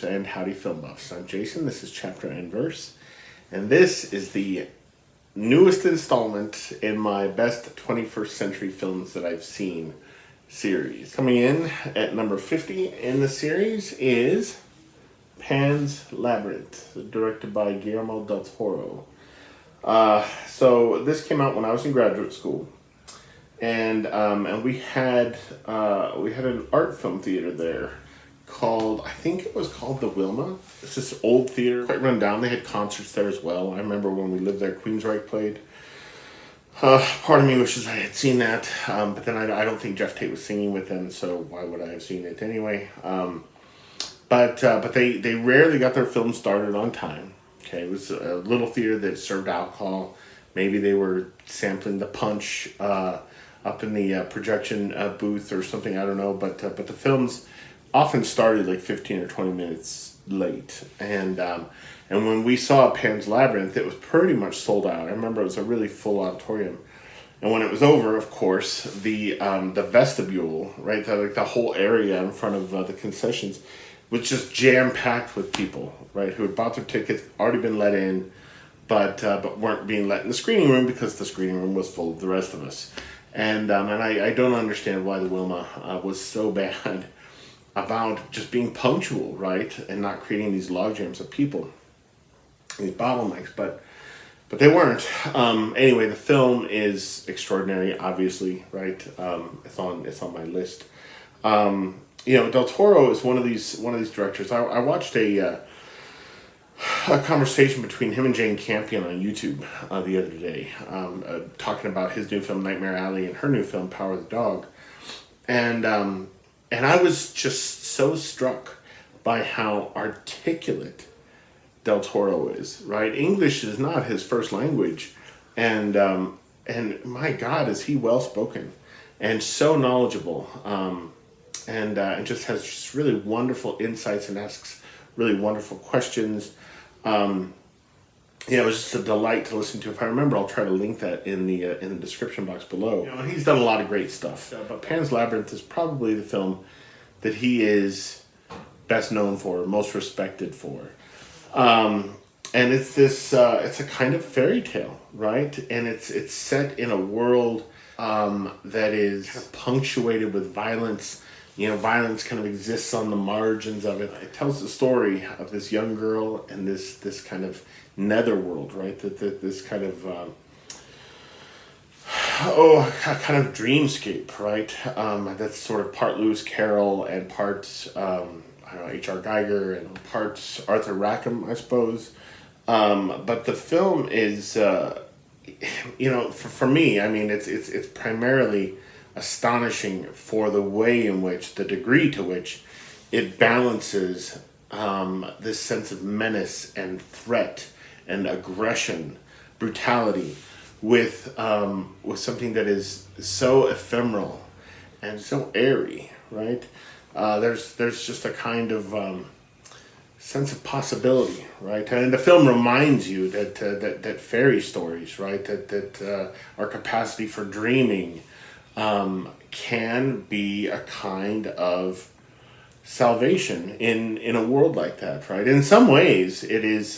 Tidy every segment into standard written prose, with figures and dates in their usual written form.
viewers, and howdy film buffs. I'm Jason, this is Chapter and Verse, and this is the newest installment in my best 21st century films that I've seen series. Coming in at number 50 in the series is Pan's Labyrinth, directed by Guillermo del Toro. So this came out when I was in graduate school, and we had an art film theater there called, I think it was called the Wilma. It's this old theater, quite run down. They had concerts there as well. I remember when we lived there, Queensryche played. Part of me wishes I had seen that, but then I don't think Jeff Tate was singing with them, so why would I have seen it anyway? But they rarely got their film started on time. Okay, it was a little theater that served alcohol. Maybe they were sampling the punch up in the projection booth or something. I don't know. But the films often started like 15 or 20 minutes late. And when we saw Pan's Labyrinth, it was pretty much sold out. I remember it was a really full auditorium. And when it was over, of course, the vestibule, right, the whole area in front of the concessions was just jam-packed with people, right, who had bought their tickets, already been let in, but weren't being let in the screening room because the screening room was full of the rest of us. And I don't understand why the Wilma was so bad about just being punctual, right, and not creating these logjams of people, these bottlenecks, but they weren't. Anyway, the film is extraordinary, obviously, right? It's on my list. Del Toro is one of these directors. I watched a conversation between him and Jane Campion on YouTube the other day, talking about his new film Nightmare Alley and her new film Power of the Dog, and I was just so struck by how articulate Del Toro is. Right, English is not his first language, and my God, is he well spoken and so knowledgeable. And just has just really wonderful insights and asks really wonderful questions. It was just a delight to listen to. If I remember, I'll try to link that in the description box below. He's done a lot of great stuff, but Pan's Labyrinth is probably the film that he is best known for, most respected for. And it's this, it's a kind of fairy tale, right? And it's set in a world that is kind of punctuated with violence. Violence kind of exists on the margins of it. It tells the story of this young girl and this kind of netherworld, right? This kind of kind of dreamscape, right? That's sort of part Lewis Carroll and parts H.R. Geiger and parts Arthur Rackham, I suppose. But the film is, for me, I mean, it's primarily astonishing for the way in which, the degree to which it balances this sense of menace and threat and aggression, brutality, with something that is so ephemeral and so airy, right? There's just a kind of sense of possibility, right? And the film reminds you that fairy stories, right, that our capacity for dreaming can be a kind of salvation in a world like that, right? In some ways, it is,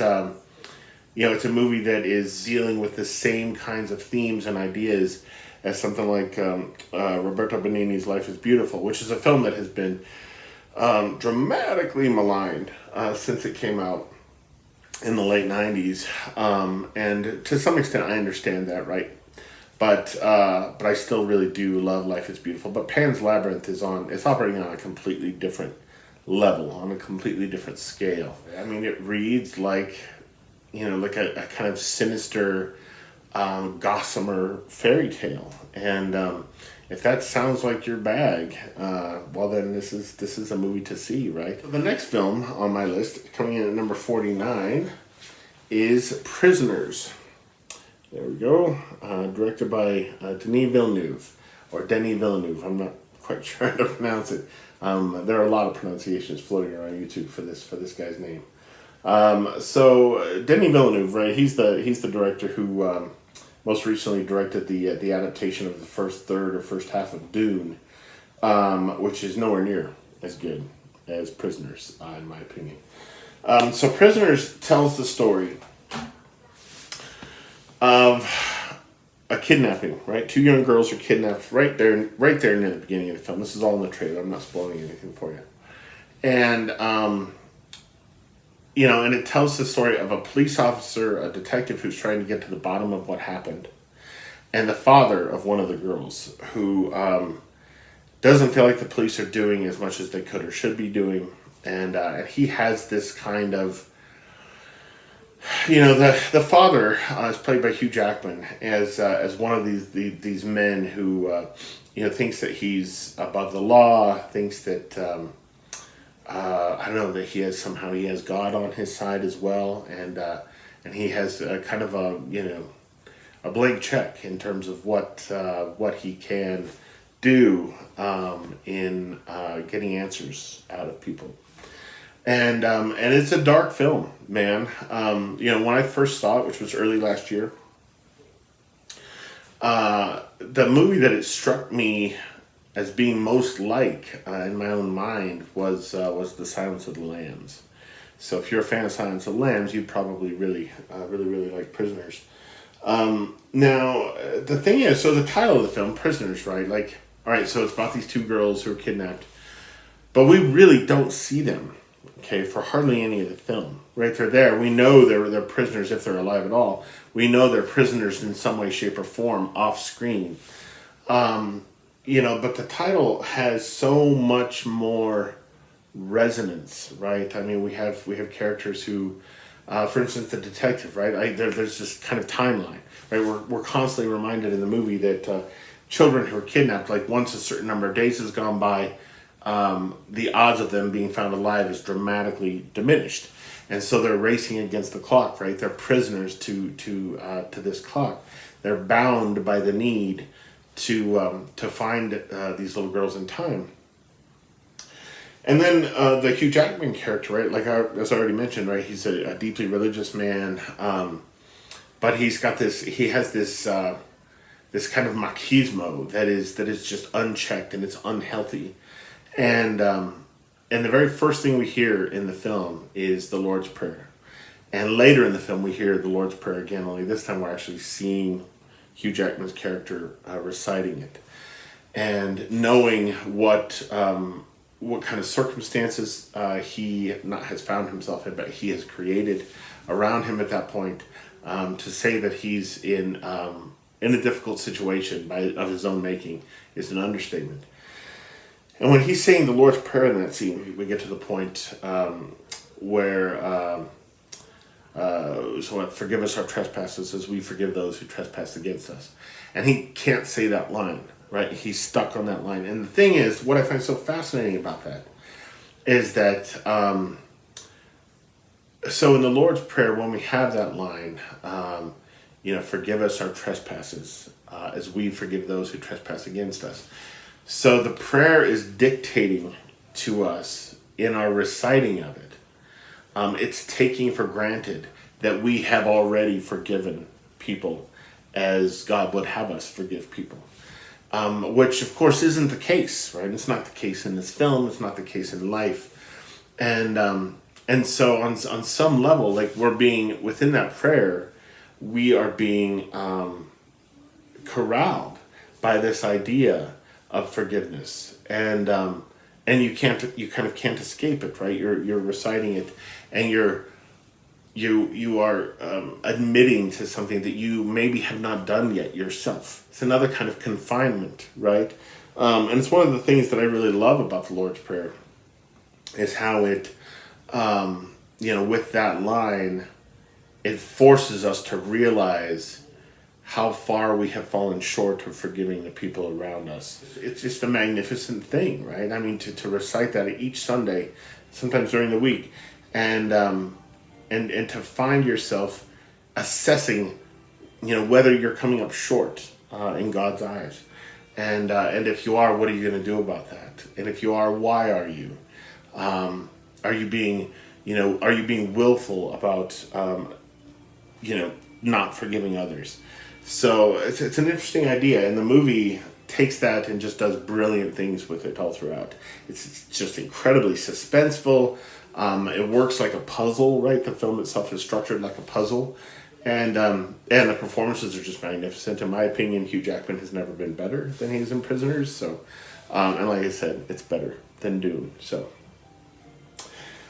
it's a movie that is dealing with the same kinds of themes and ideas as something like Roberto Benigni's Life is Beautiful, which is a film that has been dramatically maligned since it came out in the late 90s. And to some extent, I understand that, right? But I still really do love Life is Beautiful. But Pan's Labyrinth it's operating on a completely different level, on a completely different scale. I mean, it reads like a kind of sinister, gossamer fairy tale. And if that sounds like your bag, well then this is a movie to see, right? So the next film on my list, coming in at number 49, is Prisoners. There we go. Directed by Denis Villeneuve, or Denis Villeneuve. I'm not quite sure how to pronounce it. There are a lot of pronunciations floating around YouTube for this guy's name. So Denis Villeneuve, right? He's the director who most recently directed the adaptation of the first third or first half of Dune, which is nowhere near as good as Prisoners, in my opinion. So Prisoners tells the story of a kidnapping, right? Two young girls are kidnapped right there near the beginning of the film. This is all in the trailer. I'm not spoiling anything for you. And, and it tells the story of a police officer, a detective who's trying to get to the bottom of what happened, and the father of one of the girls who doesn't feel like the police are doing as much as they could or should be doing. And he has this kind of, the father is played by Hugh Jackman as one of these men who, thinks that he's above the law, thinks that, I don't know, that he has God on his side as well. And he has kind of a blank check in terms of what he can do in getting answers out of people. And it's a dark film, man. When I first saw it, which was early last year, the movie that it struck me as being most like in my own mind was The Silence of the Lambs. So if you're a fan of Silence of the Lambs, you'd probably really like Prisoners. Now, the thing is, so the title of the film, Prisoners, right? Like, all right, so it's about these two girls who are kidnapped, but we really don't see them, okay, for hardly any of the film, right? They're there. We know they're prisoners if they're alive at all. We know they're prisoners in some way, shape, or form off screen. But the title has so much more resonance, right? I mean, we have characters who, for instance, the detective, right? There's this kind of timeline, right? We're constantly reminded in the movie that children who are kidnapped, like once a certain number of days has gone by, the odds of them being found alive is dramatically diminished, and so they're racing against the clock, right? They're prisoners to this clock. They're bound by the need to find these little girls in time. And then the Hugh Jackman character, right? Like as I already mentioned, right? He's a deeply religious man, but he has this kind of machismo that is just unchecked and it's unhealthy. And the very first thing we hear in the film is the Lord's Prayer. And later in the film we hear the Lord's Prayer again, only this time we're actually seeing Hugh Jackman's character reciting it. And knowing what kind of circumstances he not has found himself in, but he has created around him at that point, to say that he's in a difficult situation of his own making is an understatement. And when he's saying the Lord's Prayer in that scene, we get to the point where forgive us our trespasses as we forgive those who trespass against us. And he can't say that line, right? He's stuck on that line. And the thing is, what I find so fascinating about that is that, so in the Lord's Prayer, when we have that line, forgive us our trespasses as we forgive those who trespass against us. So the prayer is dictating to us in our reciting of it. It's taking for granted that we have already forgiven people as God would have us forgive people. Which of course isn't the case, right? It's not the case in this film. It's not the case in life. And so on some level, like we're being, within that prayer, we are being corralled by this idea of forgiveness. And you kind of can't escape it, right? You're reciting it, and you are admitting to something that you maybe have not done yet yourself. It's another kind of confinement, right? And it's one of the things that I really love about the Lord's Prayer is how it, with that line, it forces us to realize how far we have fallen short of forgiving the people around us. It's just a magnificent thing, right? I mean, to recite that each Sunday, sometimes during the week, and to find yourself assessing, whether you're coming up short in God's eyes, and if you are, what are you going to do about that? And if you are, why are you? Are you being willful about, not forgiving others? So it's an interesting idea. In the movie, takes that and just does brilliant things with it all throughout. It's just incredibly suspenseful. It works like a puzzle, right? The film itself is structured like a puzzle. And the performances are just magnificent. In my opinion, Hugh Jackman has never been better than he is in Prisoners. So, and like I said, it's better than Dune. So,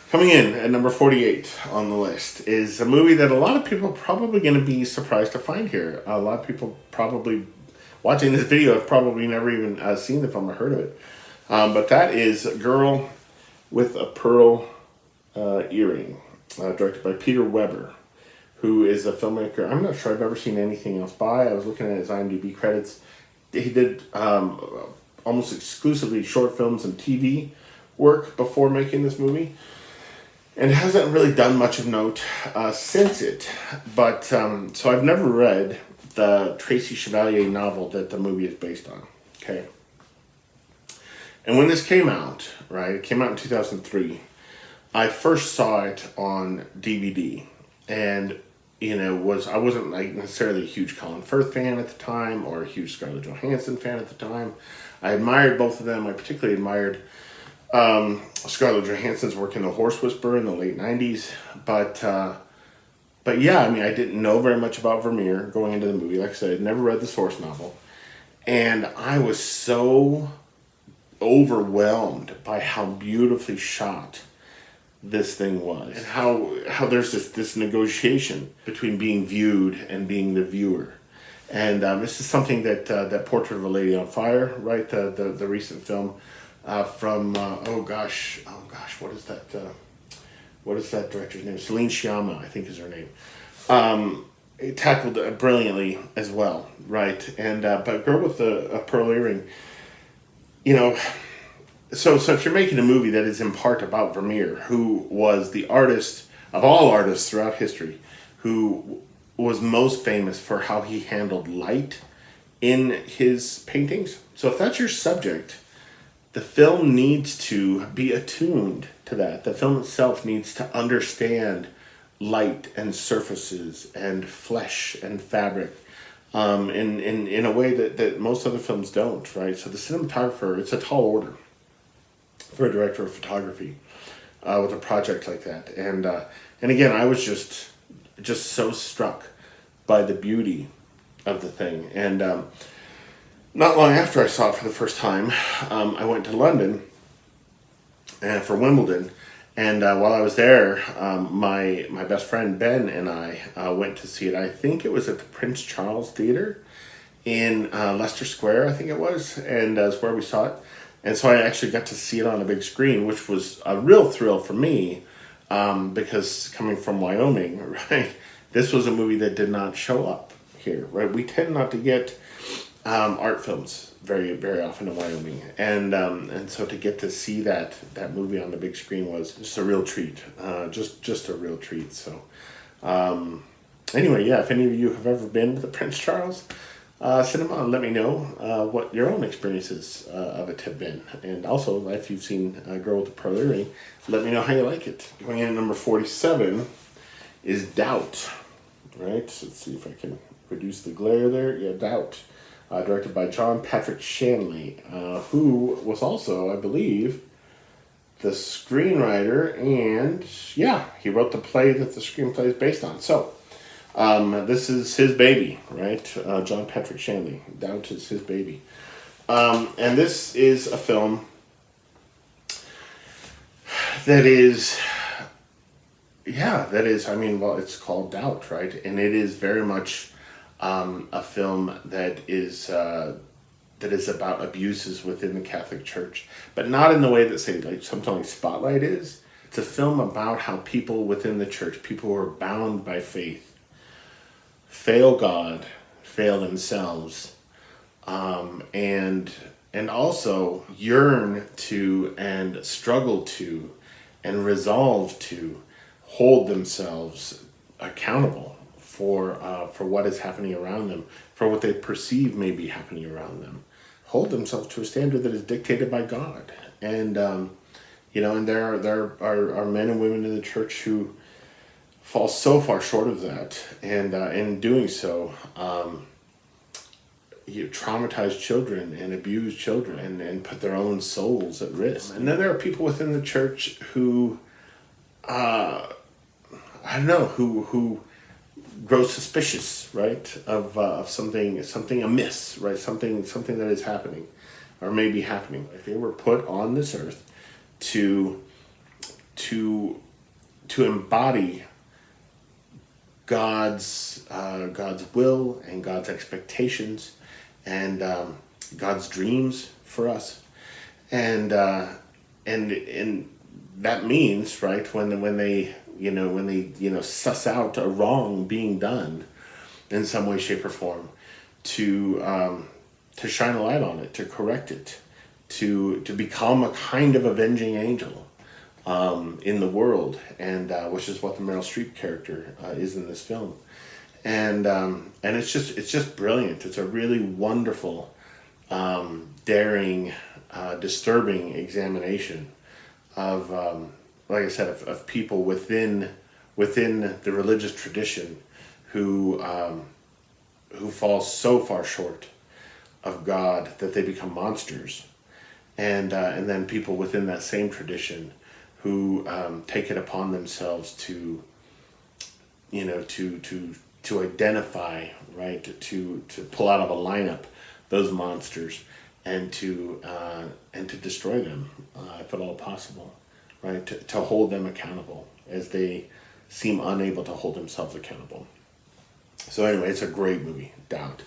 coming in at number 48 on the list is a movie that a lot of people are probably going to be surprised to find here. A lot of people probably watching this video have probably never even seen the film or heard of it. But that is Girl with a Pearl Earring, directed by Peter Weber, who is a filmmaker I'm not sure I've ever seen anything else by. I was looking at his IMDb credits. He did almost exclusively short films and TV work before making this movie, and hasn't really done much of note since it. But so I've never read the Tracy Chevalier novel that the movie is based on. Okay. And when this came out, right, it came out in 2003. I first saw it on DVD, and I wasn't like necessarily a huge Colin Firth fan at the time or a huge Scarlett Johansson fan at the time. I admired both of them. I particularly admired Scarlett Johansson's work in The Horse Whisperer in the late 90s, but yeah, I mean, I didn't know very much about Vermeer going into the movie. Like I said, I'd never read the source novel, and I was so overwhelmed by how beautifully shot this thing was, and how there's this negotiation between being viewed and being the viewer. And this is something that Portrait of a Lady on Fire, right, the recent film from oh gosh, what is that director's name? Celine Sciamma, I think is her name. It tackled it brilliantly as well, right? And but Girl with a Pearl Earring, So if you're making a movie that is in part about Vermeer, who was the artist of all artists throughout history, who was most famous for how he handled light in his paintings. So if that's your subject, the film needs to be attuned to that. The film itself needs to understand light and surfaces and flesh and fabric in a way that most other films don't, right? So the cinematographer, it's a tall order for a director of photography with a project like that. And again, I was just so struck by the beauty of the thing. And not long after I saw it for the first time, I went to London for Wimbledon. And while I was there, my best friend Ben and I went to see it. I think it was at the Prince Charles Theatre in Leicester Square, I think it was. And that's where we saw it. And so I actually got to see it on a big screen, which was a real thrill for me, because coming from Wyoming, right, this was a movie that did not show up here, right? We tend not to get art films very, very often in Wyoming, and so to get to see that movie on the big screen was just a real treat, just a real treat. So anyway, yeah, if any of you have ever been to the Prince Charles cinema, let me know what your own experiences of it have been. And also, if you've seen Girl with the Pearl Earring, let me know how you like it. Going in at number 47 is Doubt, right? So let's see if I can reduce the glare there. Yeah, Doubt, directed by John Patrick Shanley, who was also, I believe, the screenwriter, and yeah, he wrote the play that the screenplay is based on. So this is his baby, right? John Patrick Shanley. Doubt is his baby. And this is a film that is, I mean, well, it's called Doubt, right? And it is very much a film that is about abuses within the Catholic Church, but not in the way that, say, like something like Spotlight is. It's a film about how people within the church, people who are bound by faith, fail God, fail themselves, and also yearn to and struggle to and resolve to hold themselves accountable for what is happening around them, for what they perceive may be happening around them, hold themselves to a standard that is dictated by God. And and there are men and women in the church who fall so far short of that, and in doing so, traumatize children and abuse children and put their own souls at risk. And then there are people within the church who, I don't know, who grow suspicious, right, of something amiss, right, something that is happening, or may be happening. Like they were put on this earth to embody God's will and God's expectations and God's dreams for us, and that means, right, when they suss out a wrong being done in some way, shape, or form, to shine a light on it, to correct it, to become a kind of avenging angel in the world, and which is what the Meryl Streep character is in this film, and it's just brilliant. It's a really wonderful, daring, disturbing examination of, like I said, of people within the religious tradition who fall so far short of God that they become monsters, and then people within that same tradition who take it upon themselves to identify, right, to pull out of a lineup those monsters and to destroy them if at all possible, right, to hold them accountable as they seem unable to hold themselves accountable. So anyway, it's a great movie, Doubt.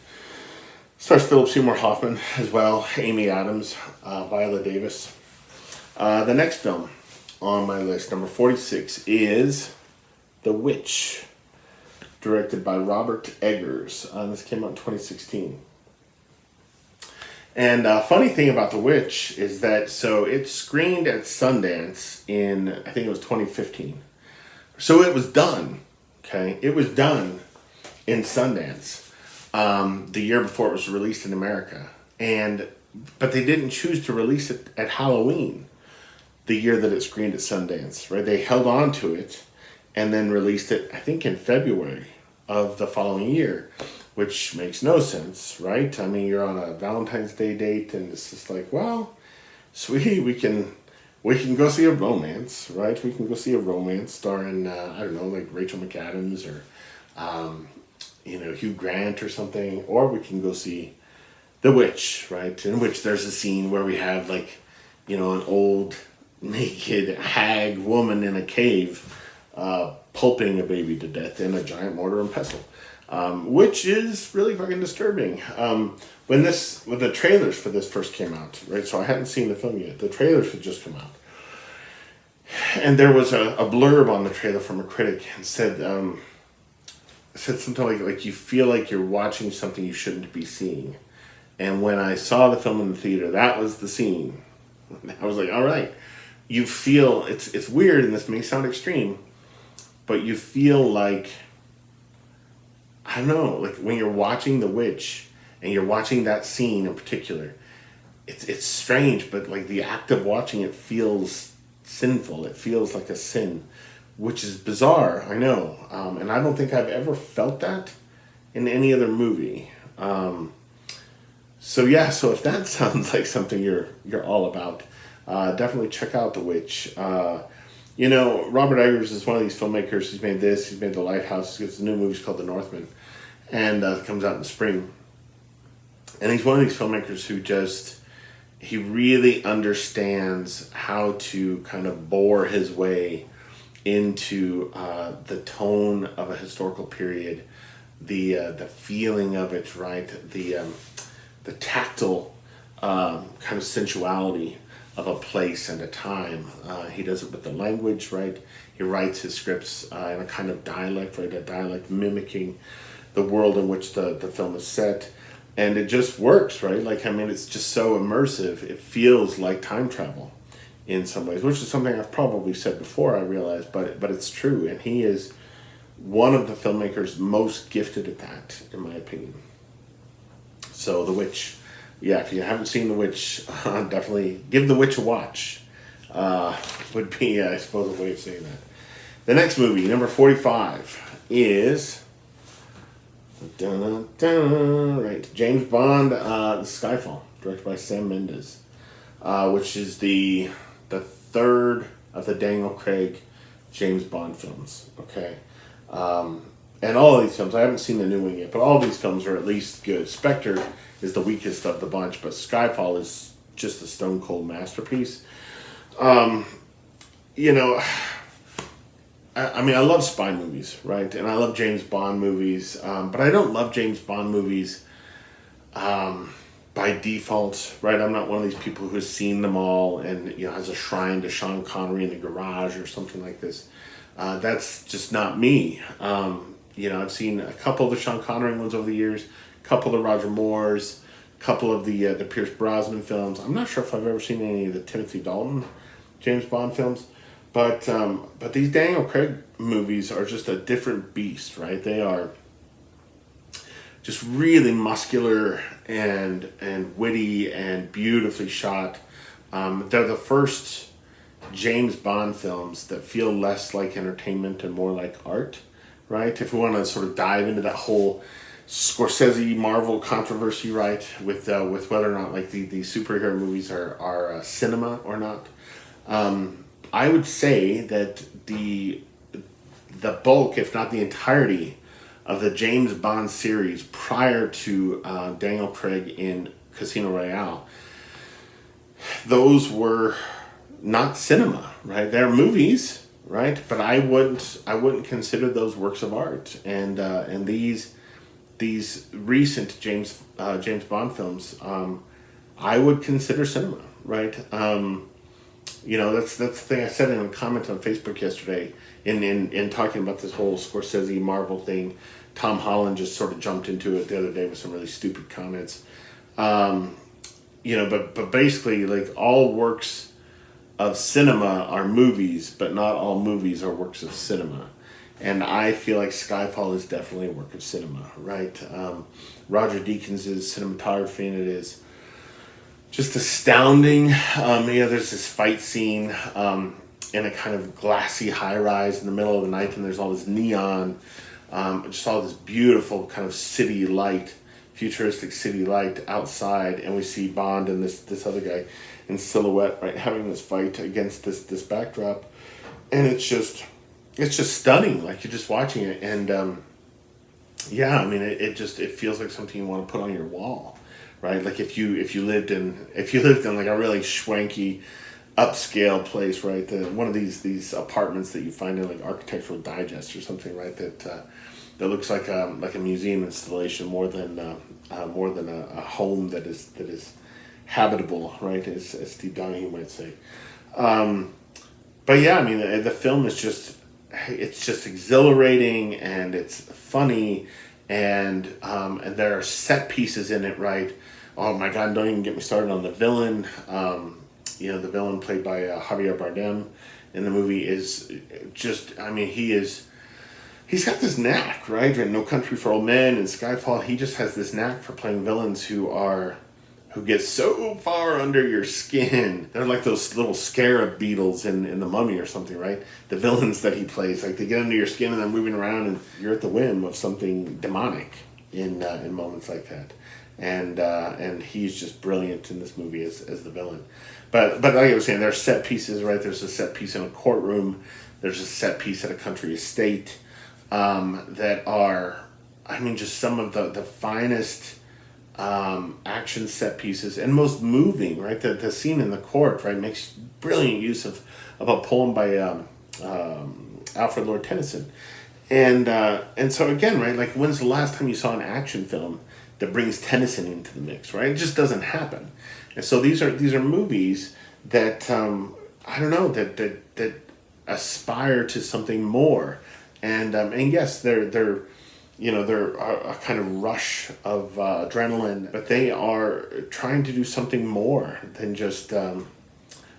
Stars Philip Seymour Hoffman as well, Amy Adams, Viola Davis. The next film on my list, number 46, is The Witch, directed by Robert Eggers. This came out in 2016. And funny thing about The Witch is that, so it screened at Sundance in, I think it was 2015. So it was done, okay? It was done in Sundance the year before it was released in America. But they didn't choose to release it at Halloween, the year that it screened at Sundance, right? They held on to it and then released it, I think, in February of the following year, which makes no sense, right? I mean, you're on a Valentine's Day date, and it's just like, well, sweetie, we can go see a romance, right? We can go see a romance starring, I don't know, like Rachel McAdams or, Hugh Grant or something, or we can go see The Witch, right? In which there's a scene where we have, like, an old naked hag woman in a cave pulping a baby to death in a giant mortar and pestle, which is really fucking disturbing. When the trailers for this first came out, right, so I hadn't seen the film yet, the trailers had just come out, and there was a blurb on the trailer from a critic and said something like you feel like you're watching something you shouldn't be seeing. And when I saw the film in the theater, that was the scene. I was like, all right. You feel, it's weird, and this may sound extreme, but you feel like, I don't know, like when you're watching The Witch, and you're watching that scene in particular, it's strange, but like the act of watching it feels sinful. It feels like a sin, which is bizarre, I know. And I don't think I've ever felt that in any other movie. So if that sounds like something you're all about, definitely check out The Witch. Robert Eggers is one of these filmmakers. He's made this. He's made The Lighthouse. He's a new movie called The Northman, and it comes out in the spring. And he's one of these filmmakers who he really understands how to kind of bore his way into the tone of a historical period, the feeling of it, right? The tactile kind of sensuality of a place and a time. He does it with the language, right? He writes his scripts in a kind of dialect, right? A dialect mimicking the world in which the film is set. And it just works, right? Like, I mean, it's just so immersive. It feels like time travel in some ways, which is something I've probably said before, I realize, but it's true. And he is one of the filmmakers most gifted at that, in my opinion. So The Witch. Yeah, if you haven't seen The Witch, definitely give The Witch a watch. Would be, I suppose, a way of saying that. The next movie, number 45, is Dun, dun, right. James Bond, Skyfall, directed by Sam Mendes, which is the third of the Daniel Craig James Bond films. Okay. And all of these films, I haven't seen the new one yet, but all of these films are at least good. Spectre is the weakest of the bunch, but Skyfall is just a stone cold masterpiece. You know, I mean, I love spy movies, right? And I love James Bond movies, but I don't love James Bond movies by default, right? I'm not one of these people who has seen them all and, you know, has a shrine to Sean Connery in the garage or something like this. That's just not me. You know, I've seen a couple of the Sean Connery ones over the years, a couple of the Roger Moores, a couple of the Pierce Brosnan films. I'm not sure if I've ever seen any of the Timothy Dalton James Bond films. But these Daniel Craig movies are just a different beast, right? They are just really muscular and witty and beautifully shot. They're the first James Bond films that feel less like entertainment and more like art, right? If we want to sort of dive into that whole Scorsese Marvel controversy, right, with whether or not like the superhero movies are cinema or not. I would say that the bulk, if not the entirety, of the James Bond series prior to Daniel Craig in Casino Royale, those were not cinema, right? They're movies, right? But I wouldn't consider those works of art. And these recent James Bond films, I would consider cinema, right? You know, that's the thing I said in a comment on Facebook yesterday in talking about this whole Scorsese Marvel thing. Tom Holland just sort of jumped into it the other day with some really stupid comments. You know, but basically, like, all works of cinema are movies, but not all movies are works of cinema. And I feel like Skyfall is definitely a work of cinema, right? Roger Deakins' cinematography in it is just astounding. You know, there's this fight scene in a kind of glassy high-rise in the middle of the night, and there's all this neon, just all this beautiful kind of city light, futuristic city light outside, and we see Bond and this other guy in silhouette, right, having this fight against this backdrop, and it's just stunning. Like, you're just watching it, and yeah, I mean, it feels like something you want to put on your wall, right? Like if you lived in like a really schwanky, upscale place, right? One of these apartments that you find in like Architectural Digest or something, right? That looks like a museum installation more than a home that is habitable, right? As Steve Donahue might say. But yeah, I mean, the film is just exhilarating, and it's funny, and there are set pieces in it, right? Oh my God, don't even get me started on the villain. You know, the villain played by Javier Bardem in the movie is just, I mean, he's got this knack, right? In No Country for Old Men and Skyfall, he just has this knack for playing villains who get so far under your skin. They're like those little scarab beetles in The Mummy or something, right? The villains that he plays, like, they get under your skin and they're moving around, and you're at the whim of something demonic in moments like that. And he's just brilliant in this movie as the villain. But like I was saying, there's set pieces, right? There's a set piece in a courtroom. There's a set piece at a country estate that are, I mean, just some of the finest action set pieces and most moving, right? The scene in the court, right, makes brilliant use of a poem by Alfred Lord Tennyson. And so again, right, like, when's the last time you saw an action film that brings Tennyson into the mix, right? It just doesn't happen. And so these are movies that I don't know, that aspire to something more, and yes, they're you know, they're a kind of rush of adrenaline, but they are trying to do something more than just I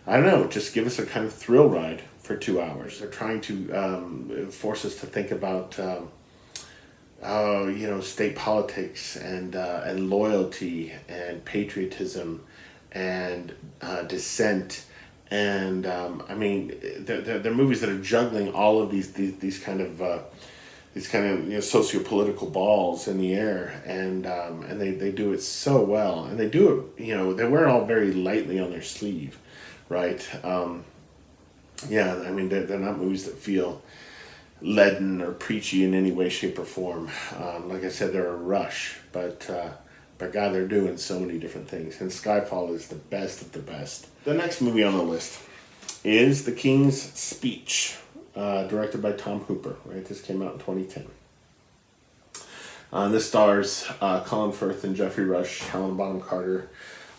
don't know, just give us a kind of thrill ride for 2 hours. They're trying to force us to think about you know, state politics and loyalty and patriotism and dissent, and I mean, they're movies that are juggling all of these kind of these kind of, you know, socio-political balls in the air, and they do it so well, and they do it, you know, they wear it all very lightly on their sleeve, right? Yeah, I mean, they're not movies that feel leaden or preachy in any way, shape, or form. Like I said, they're a rush, but God, they're doing so many different things, and Skyfall is the best of the best. The next movie on the list is The King's Speech, directed by Tom Hooper, right? This came out in 2010. This stars Colin Firth and Jeffrey Rush, Helen Bonham Carter.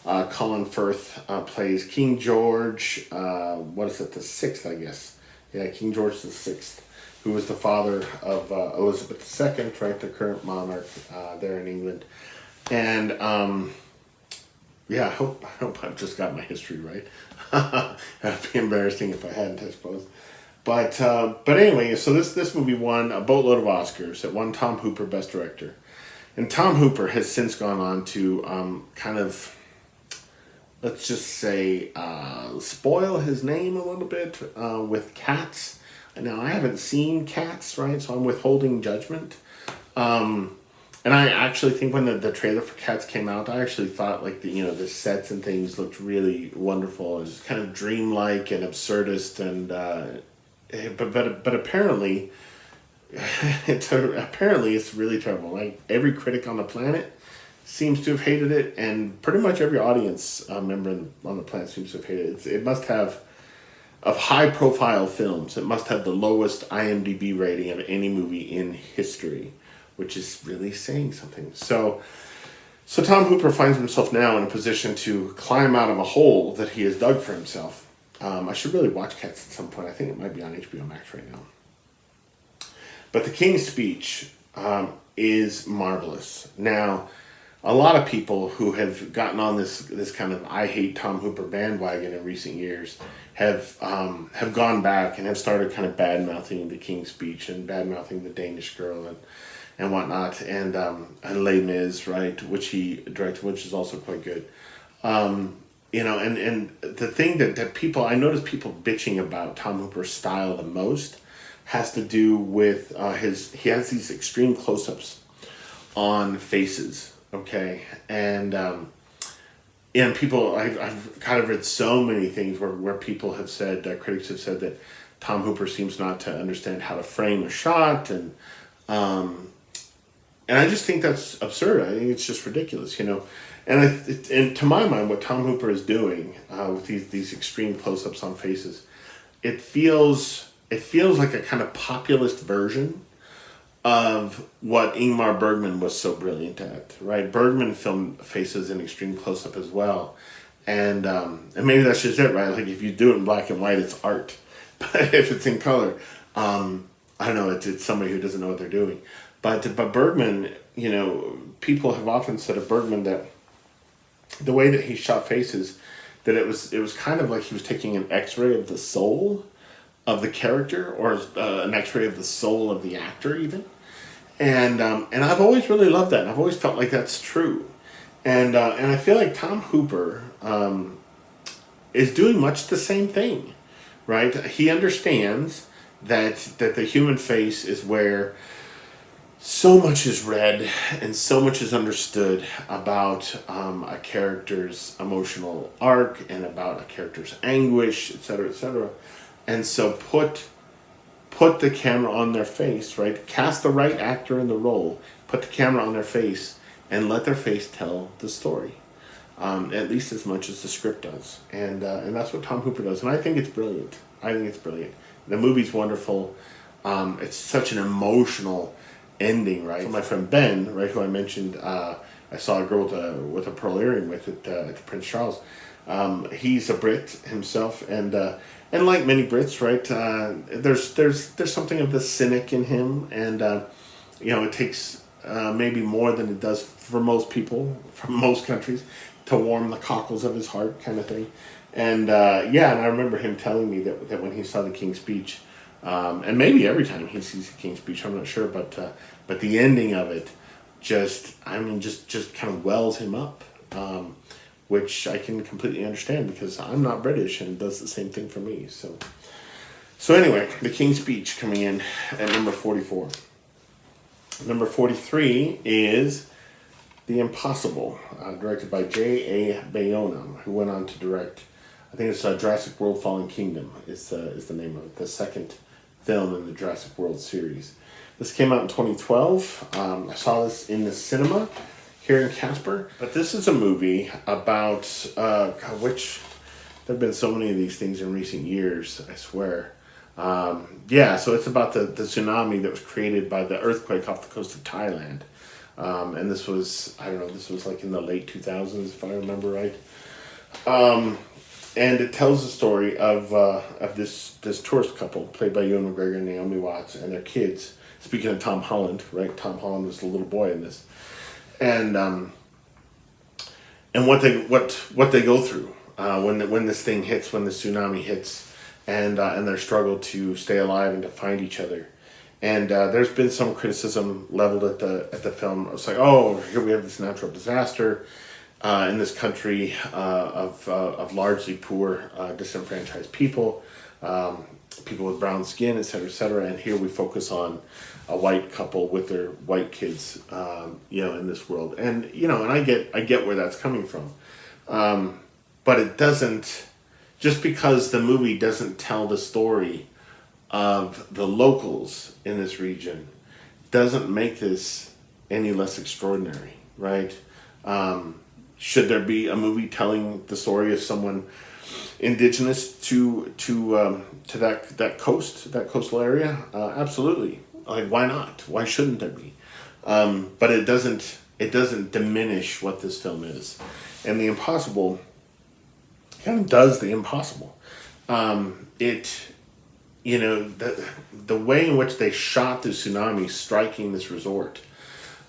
Colin Firth plays King George, the sixth, I guess. Yeah, King George the Sixth, who was the father of Elizabeth II, right, the current monarch there in England. And yeah, I hope I've just got my history right. That'd be embarrassing if I hadn't, I suppose. But anyway, so this movie won a boatload of Oscars. It won Tom Hooper Best Director. And Tom Hooper has since gone on to kind of, let's just say, spoil his name a little bit with Cats. Now, I haven't seen Cats, right? So I'm withholding judgment. And I actually think when the trailer for Cats came out, I actually thought like the sets and things looked really wonderful. It was kind of dreamlike and absurdist, and but apparently, it's really terrible. Like every critic on the planet seems to have hated it, and pretty much every audience member on the planet seems to have hated it. It must have, of high profile films, it must have the lowest IMDb rating of any movie in history, which is really saying something. So Tom Hooper finds himself now in a position to climb out of a hole that he has dug for himself. I should really watch Cats at some point. I think it might be on HBO Max right now. But The King's Speech is marvelous. Now, a lot of people who have gotten on this kind of I hate Tom Hooper bandwagon in recent years have gone back and have started kind of bad-mouthing The King's Speech and bad-mouthing The Danish Girl and whatnot, and Les Mis, right, which he directed, which is also quite good. And the thing that people, I notice people bitching about Tom Hooper's style the most has to do with he has these extreme close-ups on faces, okay? And people, I've kind of read so many things where people have said, critics have said that Tom Hooper seems not to understand how to frame a shot, and I just think that's absurd. I think it's just ridiculous, And to my mind, what Tom Hooper is doing with these extreme close-ups on faces, it feels like a kind of populist version of what Ingmar Bergman was so brilliant at, right? Bergman filmed faces in extreme close-up as well, and maybe that's just it, right? Like if you do it in black and white, it's art, but if it's in color, I don't know. It's somebody who doesn't know what they're doing. But Bergman, people have often said of Bergman that the way that he shot faces, that it was kind of like he was taking an X-ray of the soul of the character, or an X-ray of the soul of the actor, even. And I've always really loved that, and I've always felt like that's true. And I feel like Tom Hooper is doing much the same thing, right? He understands that the human face is where so much is read and so much is understood about a character's emotional arc and about a character's anguish, etc., etc. And so put the camera on their face, right? Cast the right actor in the role, put the camera on their face, and let their face tell the story, at least as much as the script does. And that's what Tom Hooper does, and I think it's brilliant. The movie's wonderful. It's such an emotional ending, right? So my friend Ben, right, who I mentioned, I saw a girl with a pearl earring with at Prince Charles. He's a Brit himself, and like many Brits, right, there's something of the cynic in him, and it takes maybe more than it does for most people from most countries to warm the cockles of his heart, kind of thing. And and I remember him telling me that when he saw The King's Speech. And maybe every time he sees The King's Speech, I'm not sure, but the ending of it just kind of wells him up, which I can completely understand because I'm not British and it does the same thing for me. So anyway, The King's Speech coming in at number 44. Number 43 is The Impossible, directed by J.A. Bayona, who went on to direct, I think it's Jurassic World Fallen Kingdom is the name of it, the second film in the Jurassic World series. This came out in 2012. I saw this in the cinema here in Casper. But this is a movie about, which there have been so many of these things in recent years, I swear. So it's about the tsunami that was created by the earthquake off the coast of Thailand. And this was, this was like in the late 2000s, if I remember right. And it tells the story of this tourist couple, played by Ewan McGregor and Naomi Watts, and their kids. Speaking of Tom Holland, right? Tom Holland was the little boy in this. And what they go through when this thing hits, when the tsunami hits, and their struggle to stay alive and to find each other. And there's been some criticism leveled at the film. It's like, oh, here we have this natural disaster in this country of largely poor, disenfranchised people, people with brown skin, et cetera, and here we focus on a white couple with their white kids, in this world. And, and I get where that's coming from. But it doesn't, just because the movie doesn't tell the story of the locals in this region, doesn't make this any less extraordinary, right? Should there be a movie telling the story of someone indigenous to that coastal area? Absolutely. Like, why not? Why shouldn't there be? But it doesn't diminish what this film is. And The Impossible kind of does the impossible. The way in which they shot the tsunami striking this resort,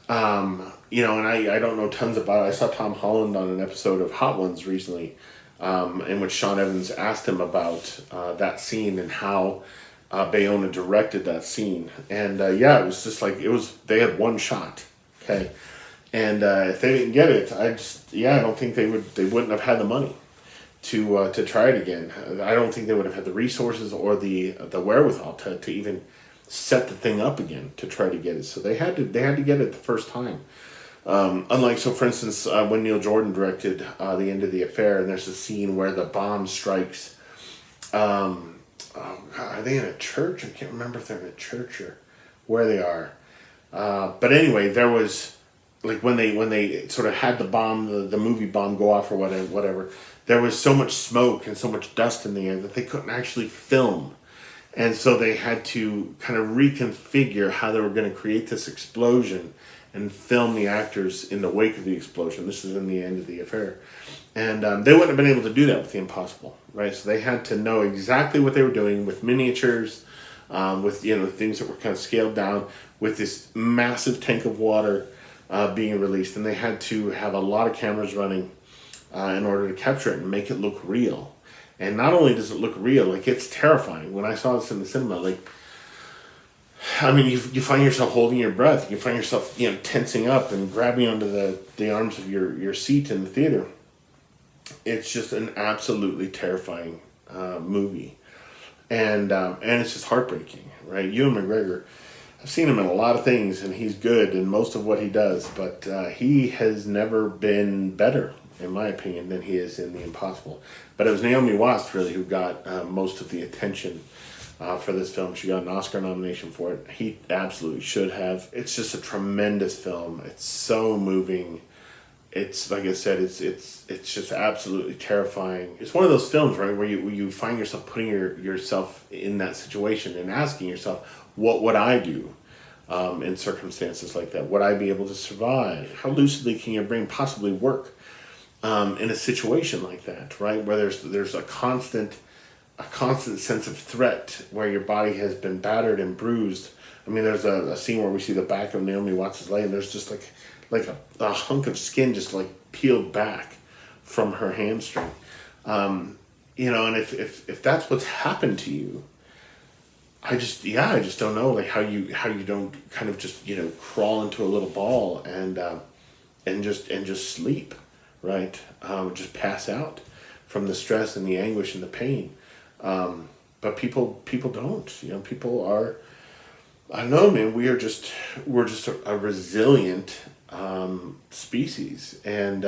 and I don't know tons about it. I saw Tom Holland on an episode of Hot Ones recently, in which Sean Evans asked him about that scene and how Bayona directed that scene. And it was just like, they had one shot, okay? And if they didn't get it, I don't think they wouldn't have had the money to try it again. I don't think they would have had the resources or the wherewithal to even set the thing up again to try to get it. So they had to get it the first time. For instance, when Neil Jordan directed The End of the Affair, and there's a scene where the bomb strikes. Are they in a church? I can't remember if they're in a church or where they are. But anyway, there was, like, when they sort of had the bomb, the movie bomb go off or whatever, there was so much smoke and so much dust in the air that they couldn't actually film. And so they had to kind of reconfigure how they were going to create this explosion and film the actors in the wake of the explosion. This is in The End of the Affair. And they wouldn't have been able to do that with The Impossible, right? So they had to know exactly what they were doing with miniatures, with things that were kind of scaled down, with this massive tank of water being released. And they had to have a lot of cameras running in order to capture it and make it look real. And not only does it look real, like, it's terrifying. When I saw this in the cinema, you find yourself holding your breath. You find yourself, tensing up and grabbing onto the arms of your seat in the theater. It's just an absolutely terrifying movie. And it's just heartbreaking, right? Ewan McGregor, I've seen him in a lot of things, and he's good in most of what he does, but he has never been better, in my opinion, than he is in The Impossible. But it was Naomi Watts, really, who got most of the attention for this film. She got an Oscar nomination for it. He absolutely should have. It's just a tremendous film. It's so moving. It's, like I said, it's just absolutely terrifying. It's one of those films, right, where you find yourself putting yourself in that situation and asking yourself, what would I do in circumstances like that? Would I be able to survive? How lucidly can your brain possibly work in a situation like that, right? Where there's a constant sense of threat, where your body has been battered and bruised. I mean, there's a scene where we see the back of Naomi Watts' leg, and there's just like a hunk of skin just like peeled back from her hamstring. And if that's what's happened to you, I just don't know, like, how you don't kind of just, crawl into a little ball and just sleep, right? Just pass out from the stress and the anguish and the pain. But people don't. People are I don't know, man. We're just a resilient species, and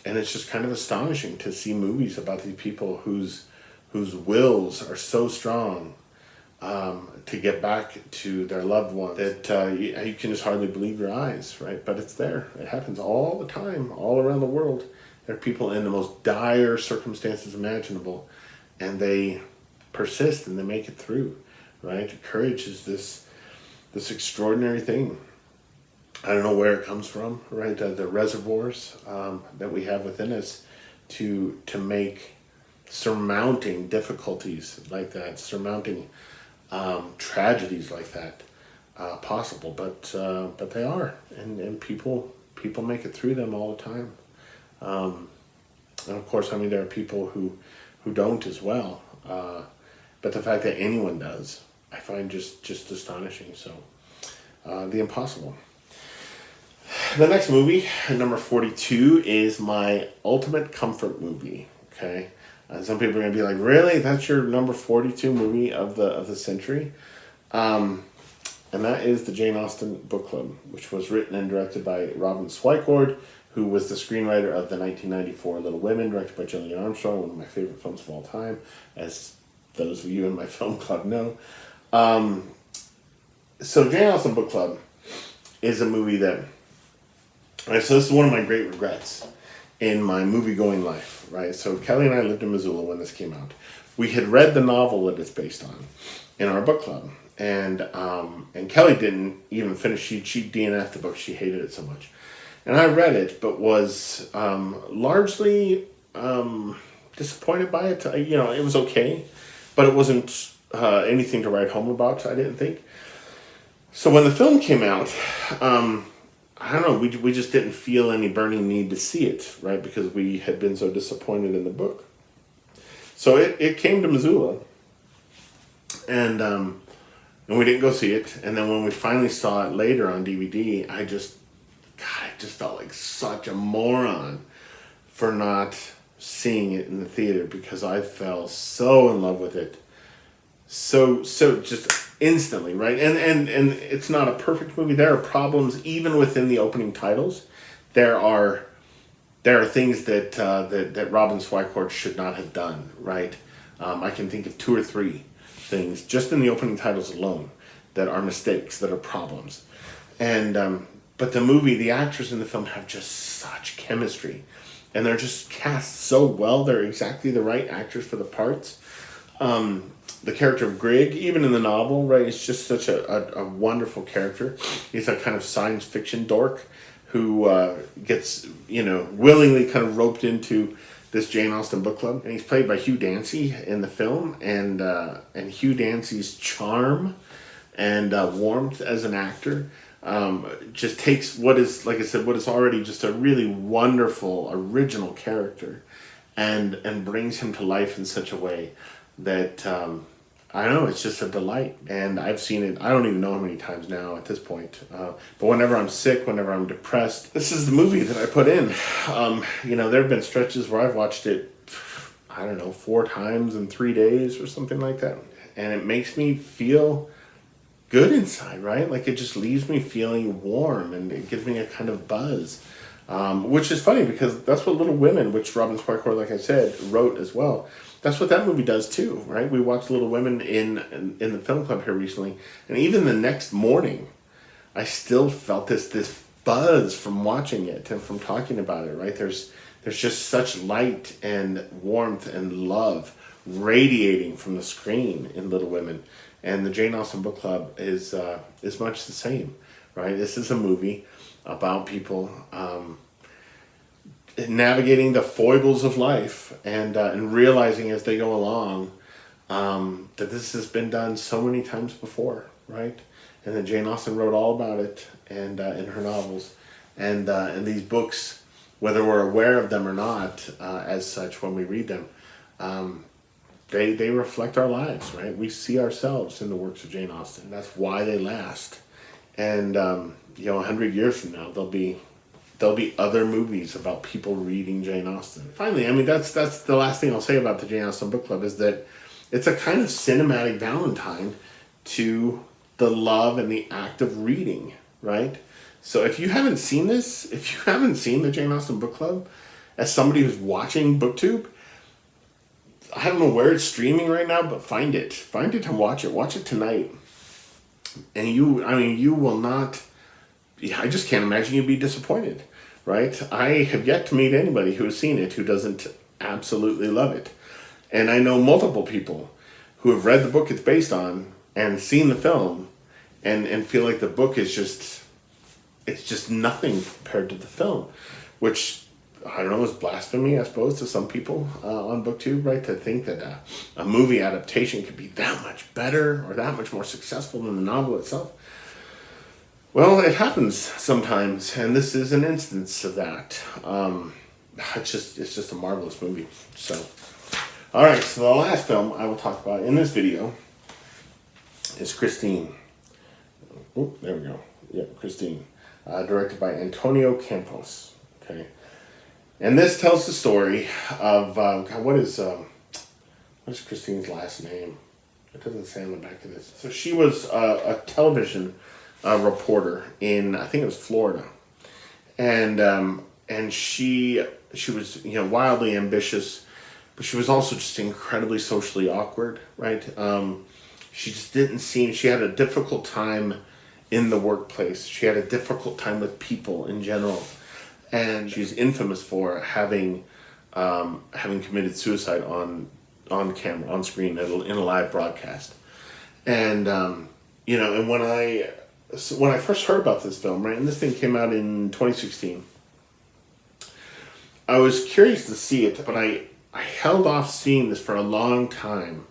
it's just kind of astonishing to see movies about these people whose wills are so strong to get back to their loved ones that you can just hardly believe your eyes, right? But it's there. It happens all the time, all around the world. There are people in the most dire circumstances imaginable, and they persist and they make it through, right? Courage is this extraordinary thing. I don't know where it comes from, right? The reservoirs that we have within us to make surmounting difficulties like that, surmounting tragedies like that possible. But they are, and people make it through them all the time. And of course, I mean, there are people who don't as well. But the fact that anyone does, I find just astonishing. So, The Impossible. The next movie, number 42, is my ultimate comfort movie. Okay, some people are gonna be like, "Really? That's your number 42 movie of the century?" And that is the Jane Austen Book Club, which was written and directed by Swicord, who was the screenwriter of the 1994 Little Women, directed by Gillian Armstrong, one of my favorite films of all time, as those of you in my film club know. So Jane Austen Book Club is a movie that, right, so this is one of my great regrets in my movie-going life, right? So Kelly and I lived in Missoula when this came out. We had read the novel that it's based on in our book club, and Kelly didn't even finish. She DNF'd the book. She hated it so much. And I read it, but was largely disappointed by it. You know, it was okay, but it wasn't anything to write home about, I didn't think. So when the film came out, I don't know, we just didn't feel any burning need to see it, right? Because we had been so disappointed in the book. So it came to Missoula, and we didn't go see it. And then when we finally saw it later on DVD, I just felt like such a moron for not seeing it in the theater, because I fell so in love with it. So just instantly, right? And it's not a perfect movie. There are problems even within the opening titles. There are things that Robin Swicord should not have done, right? I can think of 2 or 3 things just in the opening titles alone that are mistakes, that are problems. And but the movie, the actors in the film have just such chemistry, and they're just cast so well. They're exactly the right actors for the parts. The character of Greg, even in the novel, right, is just such a wonderful character. He's a kind of science fiction dork who gets, willingly kind of roped into this Jane Austen book club. And he's played by Hugh Dancy in the film. And Hugh Dancy's charm and warmth as an actor just takes what is, like I said, what is already just a really wonderful, original character and brings him to life in such a way that, I don't know, it's just a delight. And I've seen it, I don't even know how many times now at this point. But whenever I'm sick, whenever I'm depressed, this is the movie that I put in. There have been stretches where I've watched it, 4 times in 3 days or something like that. And it makes me feel good inside, right? Like it just leaves me feeling warm, and it gives me a kind of buzz. Which is funny, because that's what Little Women, which Robin Swicord, like I said, wrote as well. That's what that movie does too, right? We watched Little Women in the film club here recently, and even the next morning, I still felt this buzz from watching it and from talking about it, right? There's just such light and warmth and love radiating from the screen in Little Women, and the Jane Austen Book Club is much the same, right? This is a movie about people navigating the foibles of life and realizing as they go along that this has been done so many times before, right? And then Jane Austen wrote all about it and in her novels, and these books, whether we're aware of them or not, as such when we read them, they reflect our lives, right? We see ourselves in the works of Jane Austen. That's why they last. And 100 years from now, there'll be other movies about people reading Jane Austen. Finally, I mean, that's the last thing I'll say about the Jane Austen Book Club, is that it's a kind of cinematic Valentine to the love and the act of reading, right? So if you haven't seen this, if you haven't seen the Jane Austen Book Club, as somebody who's watching BookTube, I don't know where it's streaming right now, but find it. Find it and watch it. Watch it tonight. And you will not, I just can't imagine you'd be disappointed, right? I have yet to meet anybody who has seen it who doesn't absolutely love it. And I know multiple people who have read the book it's based on and seen the film and feel like the book is just, it's just nothing compared to the film, which, I don't know, is blasphemy, I suppose, to some people on BookTube, right? To think that a movie adaptation could be that much better or that much more successful than the novel itself. Well, it happens sometimes, and this is an instance of that. It's just a marvelous movie. So, all right. So the last film I will talk about in this video is Christine. Oh, there we go. Yeah, Christine, directed by Antonio Campos. Okay. And this tells the story of what is Christine's last name? It doesn't say on the back of this. So she was a television reporter in, I think it was Florida, and she was, you know, wildly ambitious, but she was also just incredibly socially awkward, right? She just didn't seem. She had a difficult time in the workplace. She had a difficult time with people in general. And she's infamous for having committed suicide on camera, on screen, in a live broadcast. And you know, and when I first heard about this film, right, and this thing came out in 2016, I was curious to see it, but I held off seeing this for a long time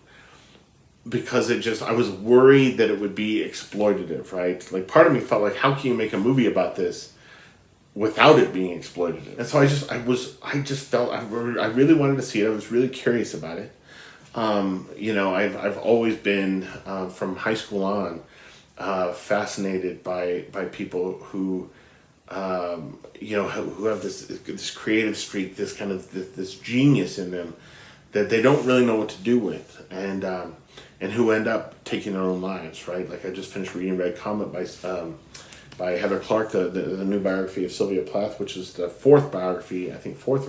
because I was worried that it would be exploitative, right? Like, part of me felt like, how can you make a movie about this without it being exploitative? And so I just felt I really wanted to see it. I was really curious about it. You know, I've always been from high school on fascinated by people who you know, who have this creative streak, this kind of this genius in them that they don't really know what to do with, and who end up taking their own lives, right? Like, I just finished reading Red Comet by Heather Clark, the new biography of Sylvia Plath, which is the fourth biography, I think fourth,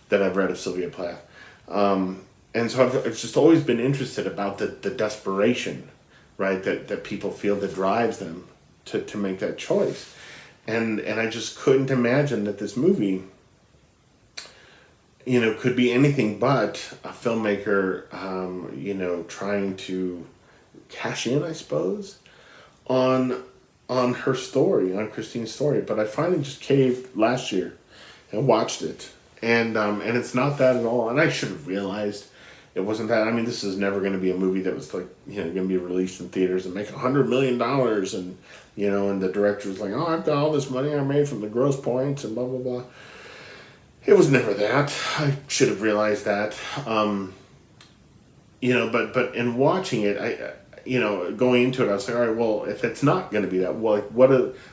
that I've read of Sylvia Plath. And so I've just always been interested about the desperation, right, that people feel that drives them to make that choice. And I just couldn't imagine that this movie, you know, could be anything but a filmmaker, you know, trying to cash in, I suppose, on her story, on Christine's story. But I finally just caved last year and watched it, and it's not that at all. And I should have realized it wasn't that. I mean, this is never going to be a movie that was, like, you know, going to be released in theaters and make $100 million, and, you know, and the director was like, oh, I've got all this money I made from the gross points and blah blah blah. It was never that. I should have realized that. You know, but in watching it, you know, going into it, I was like, all right, well, if it's not going to be that, well, like,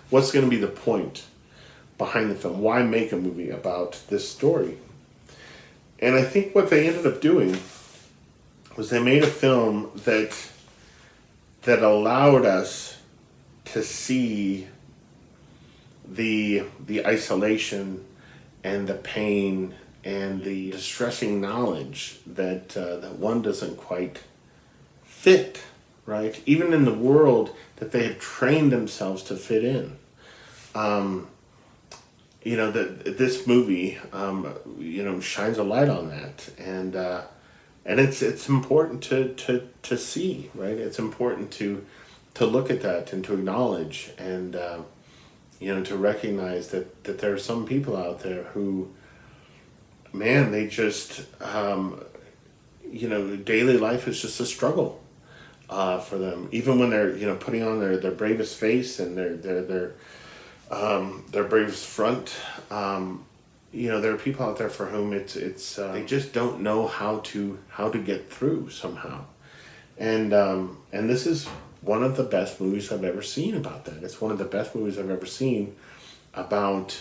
what's going to be the point behind the film? Why make a movie about this story? And I think what they ended up doing was they made a film that allowed us to see the isolation and the pain and the distressing knowledge that one doesn't quite fit, right? Even in the world that they have trained themselves to fit in. You know, that this movie, you know, shines a light on that, and it's important to see, right? It's important to look at that and to acknowledge, and you know, to recognize that there are some people out there who, man, they just, you know, daily life is just a struggle for them, even when they're, you know, putting on their bravest face and their bravest front. You know, there are people out there for whom it's they just don't know how to get through somehow, and this is one of the best movies I've ever seen about that. It's one of the best movies I've ever seen about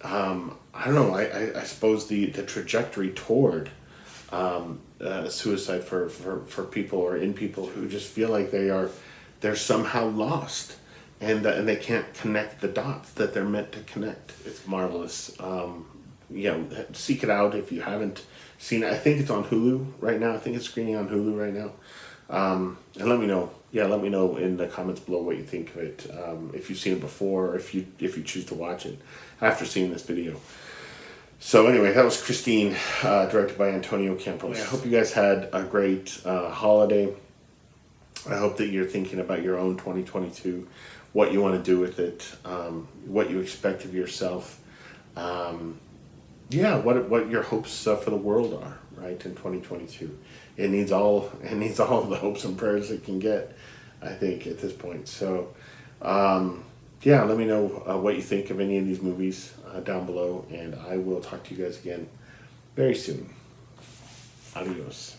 I don't know, I suppose the trajectory toward suicide for people, or in people who just feel like they are they're somehow lost, and they can't connect the dots that they're meant to connect. It's marvelous. Seek it out if you haven't seen it. I think it's on Hulu right now. I think it's screening on Hulu right now. And let me know. Yeah, let me know in the comments below what you think of it. If you've seen it before, or if you choose to watch it after seeing this video. So anyway, that was Christine, directed by Antonio Campos. I hope you guys had a great holiday. I hope that you're thinking about your own 2022, what you want to do with it, what you expect of yourself. What your hopes for the world are, right, in 2022. It needs all of the hopes and prayers it can get, I think, at this point. So, let me know what you think of any of these movies down below, and I will talk to you guys again very soon. Adios.